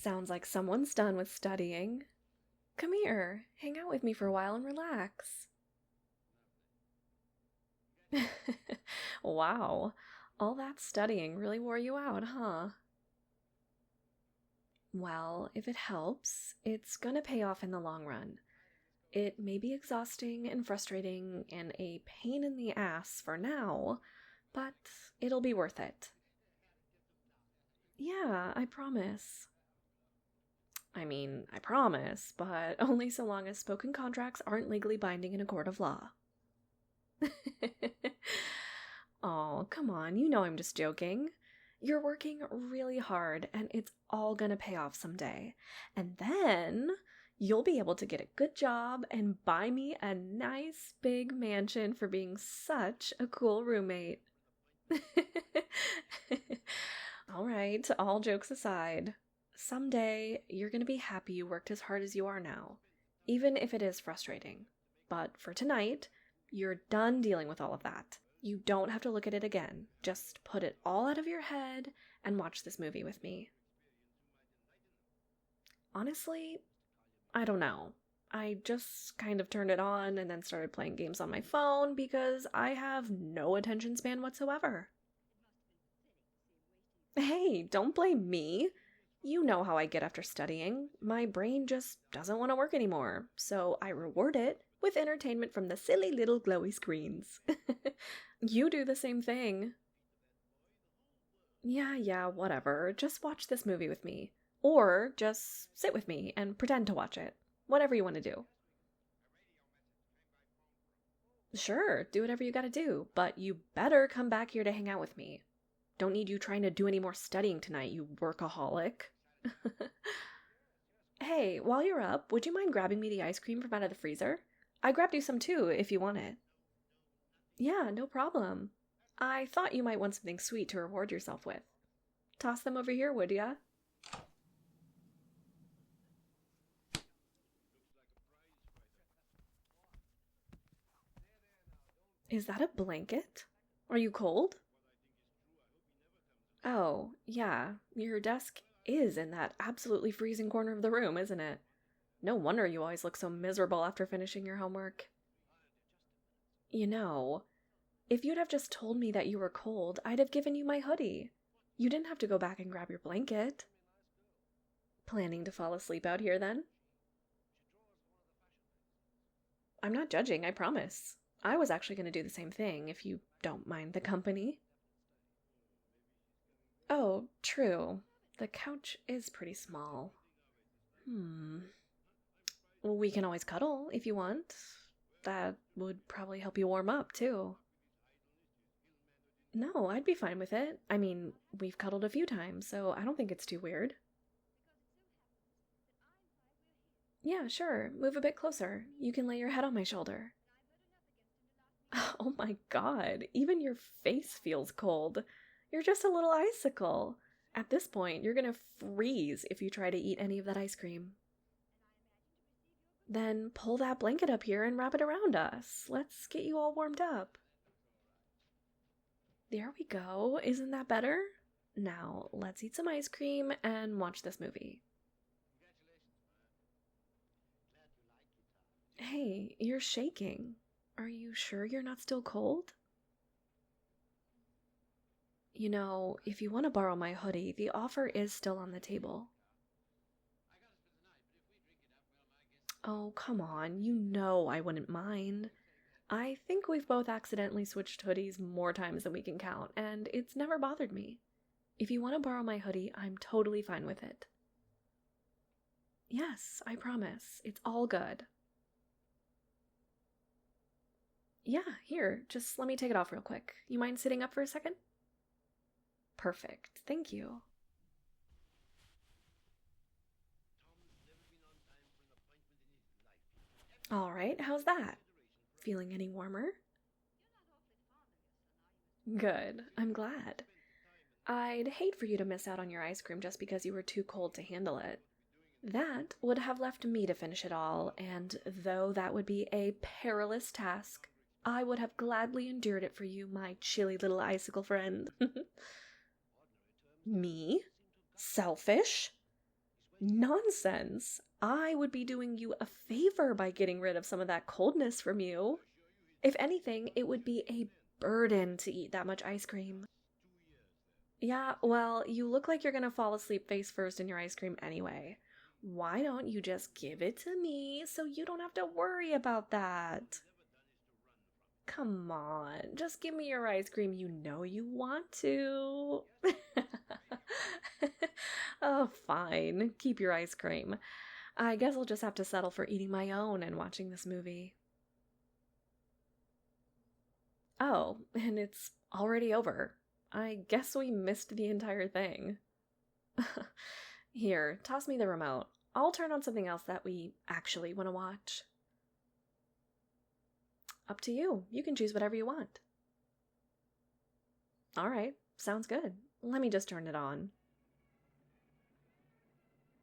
Sounds like someone's done with studying. Come here, hang out with me for a while and relax. Wow, all that studying really wore you out, huh? Well, if it helps, it's gonna pay off in the long run. It may be exhausting and frustrating and a pain in the ass for now, but it'll be worth it. Yeah, I promise. I mean, I promise, but only so long as spoken contracts aren't legally binding in a court of law. Oh, come on, you know I'm just joking. You're working really hard and it's all gonna pay off someday. And then you'll be able to get a good job and buy me a nice big mansion for being such a cool roommate. All right, all jokes aside, someday you're gonna be happy you worked as hard as you are now, even if it is frustrating. But for tonight, you're done dealing with all of that. You don't have to look at it again. Just put it all out of your head and watch this movie with me. Honestly, I don't know. I just kind of turned it on and then started playing games on my phone because I have no attention span whatsoever. Hey, don't blame me. You know how I get after studying. My brain just doesn't want to work anymore, so I reward it with entertainment from the silly little glowy screens. You do the same thing. Yeah, whatever. Just watch this movie with me. Or just sit with me and pretend to watch it. Whatever you want to do. Sure, do whatever you gotta do, but you better come back here to hang out with me. Don't need you trying to do any more studying tonight, you workaholic. Hey, while you're up, would you mind grabbing me the ice cream from out of the freezer? I grabbed you some too, if you want it. Yeah, no problem. I thought you might want something sweet to reward yourself with. Toss them over here, would ya? Is that a blanket? Are you cold? Oh, yeah, your desk is in that absolutely freezing corner of the room, isn't it? No wonder you always look so miserable after finishing your homework. You know, if you'd have just told me that you were cold, I'd have given you my hoodie. You didn't have to go back and grab your blanket. Planning to fall asleep out here then? I'm not judging, I promise. I was actually going to do the same thing, if you don't mind the company. Oh, true. The couch is pretty small. Hmm. We can always cuddle if you want. That would probably help you warm up, too. No, I'd be fine with it. I mean, we've cuddled a few times, so I don't think it's too weird. Yeah, sure. Move a bit closer. You can lay your head on my shoulder. Oh my god, even your face feels cold. You're just a little icicle. At this point, you're gonna freeze if you try to eat any of that ice cream. Then pull that blanket up here and wrap it around us. Let's get you all warmed up. There we go. Isn't that better? Now, let's eat some ice cream and watch this movie. Hey, you're shaking. Are you sure you're not still cold? You know, if you want to borrow my hoodie, the offer is still on the table. Oh, come on. You know I wouldn't mind. I think we've both accidentally switched hoodies more times than we can count, and it's never bothered me. If you want to borrow my hoodie, I'm totally fine with it. Yes, I promise. It's all good. Yeah, here, just let me take it off real quick. You mind sitting up for a second? Perfect, thank you. All right, how's that? Feeling any warmer? Good, I'm glad. I'd hate for you to miss out on your ice cream just because you were too cold to handle it. That would have left me to finish it all, and though that would be a perilous task, I would have gladly endured it for you, my chilly little icicle friend. Me? Selfish? Nonsense! I would be doing you a favor by getting rid of some of that coldness from you. If anything, it would be a burden to eat that much ice cream. Yeah, well, you look like you're gonna fall asleep face first in your ice cream anyway. Why don't you just give it to me so you don't have to worry about that? Come on, just give me your ice cream. You know you want to. Oh, fine. Keep your ice cream. I guess I'll just have to settle for eating my own and watching this movie. Oh, and it's already over. I guess we missed the entire thing. Here, toss me the remote. I'll turn on something else that we actually want to watch. Up to you. You can choose whatever you want. Alright, sounds good. Let me just turn it on.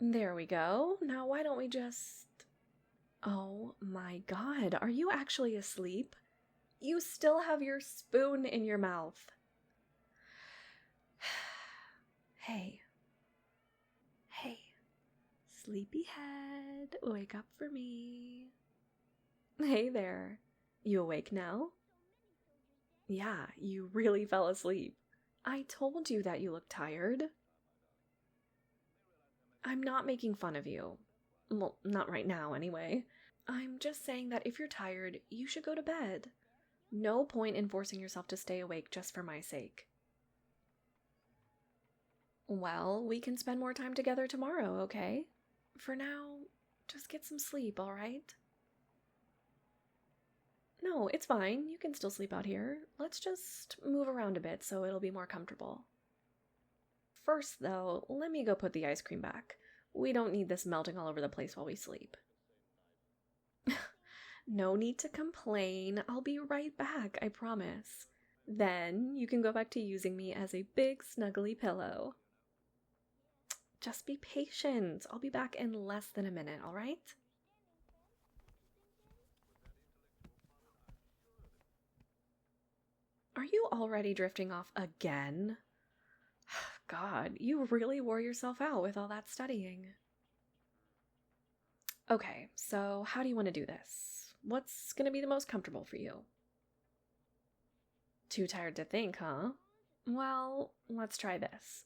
There we go. Now why don't we just... Oh my god, are you actually asleep? You still have your spoon in your mouth. Hey. Hey. Sleepyhead, wake up for me. Hey there. You awake now? Yeah, you really fell asleep. I told you that you look tired. I'm not making fun of you. Well, not right now, anyway. I'm just saying that if you're tired, you should go to bed. No point in forcing yourself to stay awake just for my sake. Well, we can spend more time together tomorrow, okay? For now, just get some sleep, alright? No, it's fine. You can still sleep out here. Let's just move around a bit so it'll be more comfortable. First, though, let me go put the ice cream back. We don't need this melting all over the place while we sleep. No need to complain. I'll be right back, I promise. Then you can go back to using me as a big snuggly pillow. Just be patient. I'll be back in less than a minute, alright? Are you already drifting off again? God, you really wore yourself out with all that studying. Okay, so how do you want to do this? What's going to be the most comfortable for you? Too tired to think, huh? Well, let's try this.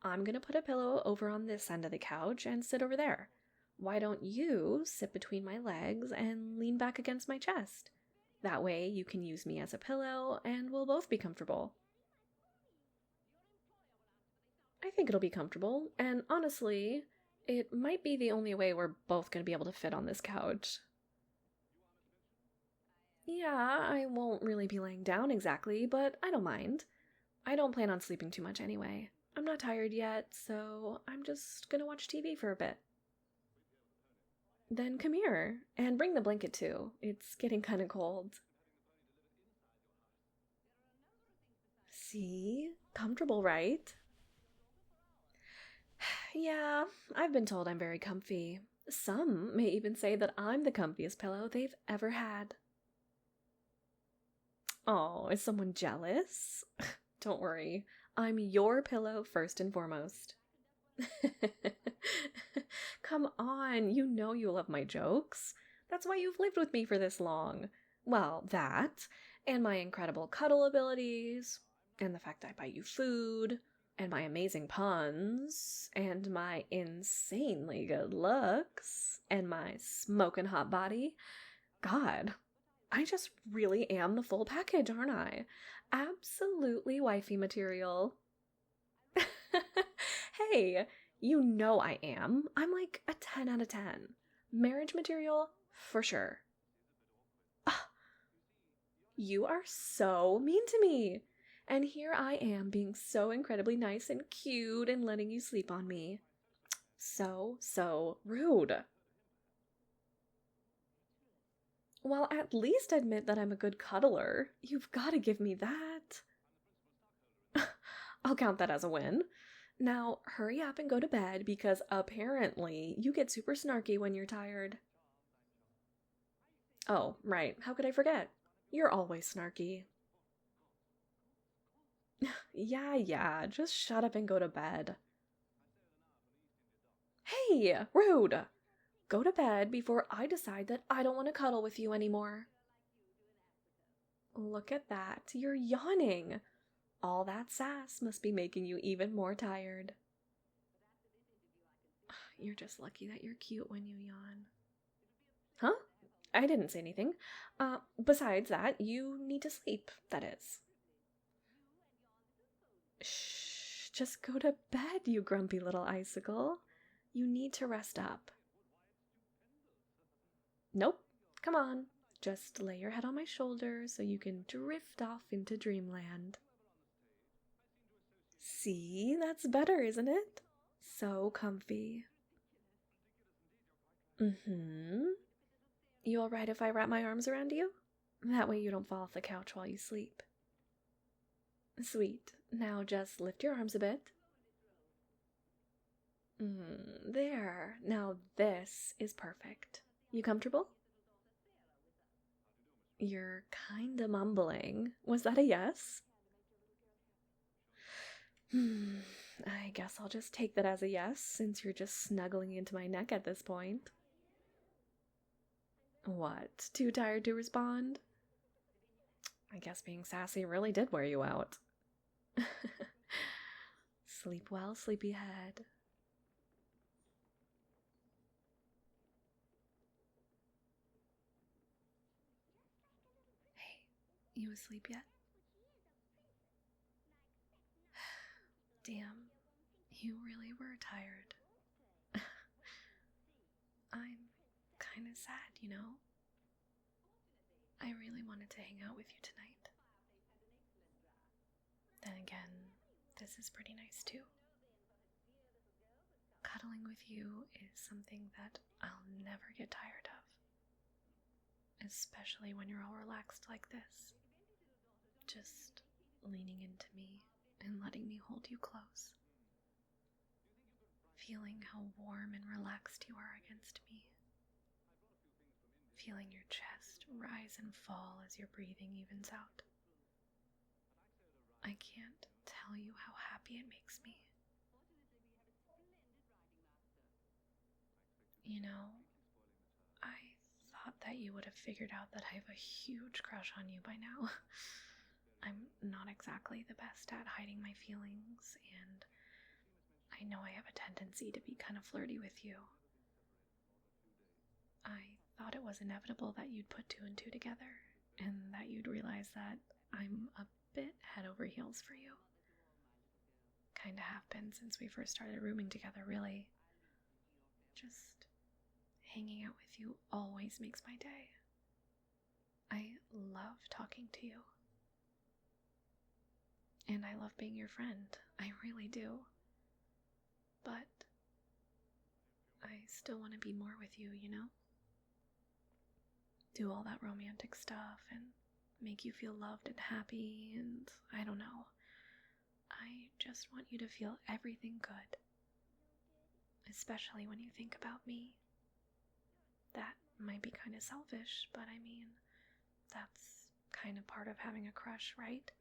I'm going to put a pillow over on this end of the couch and sit over there. Why don't you sit between my legs and lean back against my chest? That way you can use me as a pillow and we'll both be comfortable. I think it'll be comfortable, and honestly, it might be the only way we're both going to be able to fit on this couch. Yeah, I won't really be laying down exactly, but I don't mind. I don't plan on sleeping too much anyway. I'm not tired yet, so I'm just gonna watch TV for a bit. Then come here, and bring the blanket too. It's getting kinda cold. See? Comfortable, right? Yeah, I've been told I'm very comfy. Some may even say that I'm the comfiest pillow they've ever had. Oh, is someone jealous? Don't worry, I'm your pillow first and foremost. Come on, you know you love my jokes. That's why you've lived with me for this long. Well, that, and my incredible cuddle abilities, and the fact I buy you food, and my amazing puns, and my insanely good looks, and my smoking hot body. God, I just really am the full package, aren't I? Absolutely wifey material. Hey, you know I am. I'm like a 10 out of 10. Marriage material, for sure. Ugh, you are so mean to me. And here I am being so incredibly nice and cute and letting you sleep on me. So rude. Well, at least admit that I'm a good cuddler. You've got to give me that. I'll count that as a win. Now, hurry up and go to bed because apparently you get super snarky when you're tired. Oh, right. How could I forget? You're always snarky. Yeah, just shut up and go to bed. Hey, rude! Go to bed before I decide that I don't want to cuddle with you anymore. Look at that, you're yawning. All that sass must be making you even more tired. You're just lucky that you're cute when you yawn. Huh? I didn't say anything. Besides that, you need to sleep, that is. Shh, just go to bed, you grumpy little icicle. You need to rest up. Nope, come on. Just lay your head on my shoulder so you can drift off into dreamland. See, that's better, isn't it? So comfy. Mm-hmm. You alright if I wrap my arms around you? That way you don't fall off the couch while you sleep. Sweet. Now just lift your arms a bit. There. Now this is perfect. You comfortable? You're kinda mumbling. Was that a yes? I guess I'll just take that as a yes, since you're just snuggling into my neck at this point. What? Too tired to respond? I guess being sassy really did wear you out. Sleep well, sleepyhead. Hey, you asleep yet? Damn, you really were tired. I'm kinda sad, you know? I really wanted to hang out with you tonight. Then again, this is pretty nice too. Cuddling with you is something that I'll never get tired of. Especially when you're all relaxed like this. Just leaning into me and letting me hold you close. Feeling how warm and relaxed you are against me. Feeling your chest rise and fall as your breathing evens out. I can't tell you how happy it makes me. You know, I thought that you would have figured out that I have a huge crush on you by now. I'm not exactly the best at hiding my feelings, and I know I have a tendency to be kind of flirty with you. I thought it was inevitable that you'd put two and two together, and that you'd realize that I'm a bit head over heels for you. Kinda have been since we first started rooming together, really. Just hanging out with you always makes my day. I love talking to you. And I love being your friend. I really do. But I still want to be more with you, you know? Do all that romantic stuff and make you feel loved and happy, and I don't know. I just want you to feel everything good. Especially when you think about me. That might be kind of selfish, but I mean, that's kind of part of having a crush, right?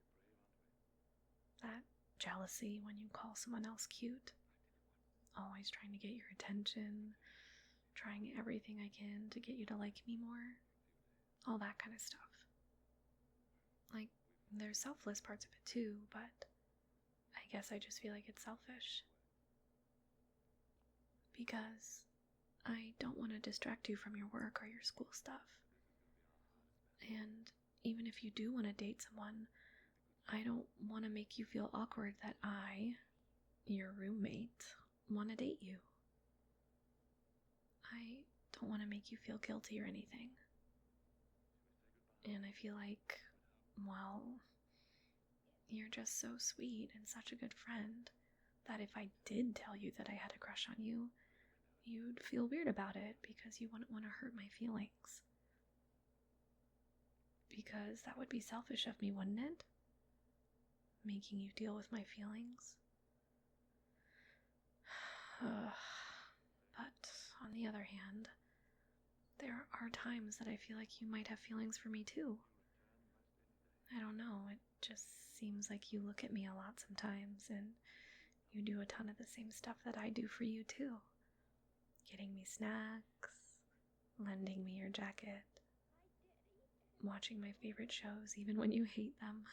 That jealousy when you call someone else cute. Always trying to get your attention, trying everything I can to get you to like me more. All that kind of stuff. Like, there's selfless parts of it too, but I guess I just feel like it's selfish. Because I don't want to distract you from your work or your school stuff. And even if you do want to date someone, I don't want to make you feel awkward that I, your roommate, want to date you. I don't want to make you feel guilty or anything. And I feel like, well, you're just so sweet and such a good friend that if I did tell you that I had a crush on you, you'd feel weird about it because you wouldn't want to hurt my feelings. Because that would be selfish of me, wouldn't it? Making you deal with my feelings. But on the other hand, there are times that I feel like you might have feelings for me too. I don't know, it just seems like you look at me a lot sometimes, and you do a ton of the same stuff that I do for you too. getting me snacks, lending me your jacket, watching my favorite shows even when you hate them.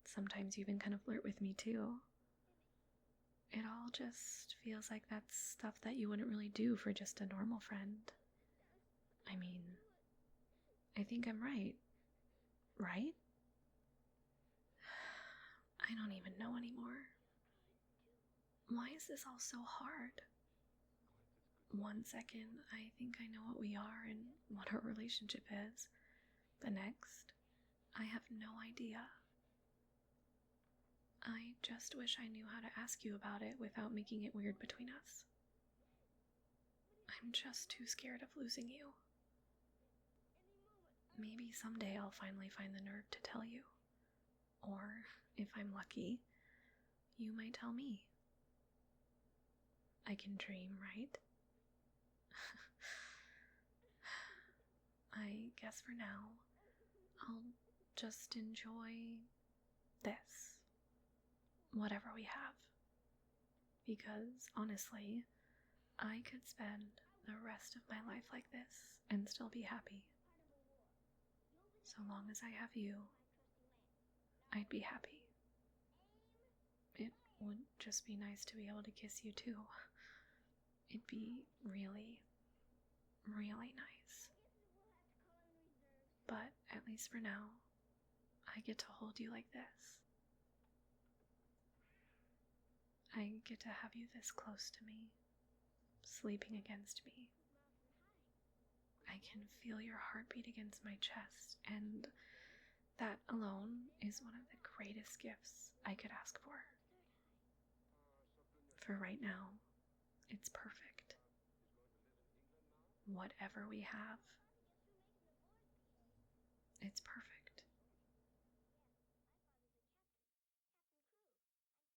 Sometimes you even kind of flirt with me too. It all just feels like that's stuff that you wouldn't really do for just a normal friend. I mean, I think I'm right. Right? I don't even know anymore. Why is this all so hard? One second, I think I know what we are and what our relationship is. The next, I have no idea. I just wish I knew how to ask you about it without making it weird between us. I'm just too scared of losing you. Maybe someday I'll finally find the nerve to tell you. Or, if I'm lucky, you might tell me. I can dream, right? I guess for now, I'll just enjoy this. Whatever we have. Because, honestly, I could spend the rest of my life like this and still be happy. So long as I have you, I'd be happy. It would just be nice to be able to kiss you too. It'd be really, really nice. But at least for now, I get to hold you like this. I get to have you this close to me, sleeping against me. I can feel your heartbeat against my chest, and that alone is one of the greatest gifts I could ask for. For right now, it's perfect. Whatever we have, it's perfect.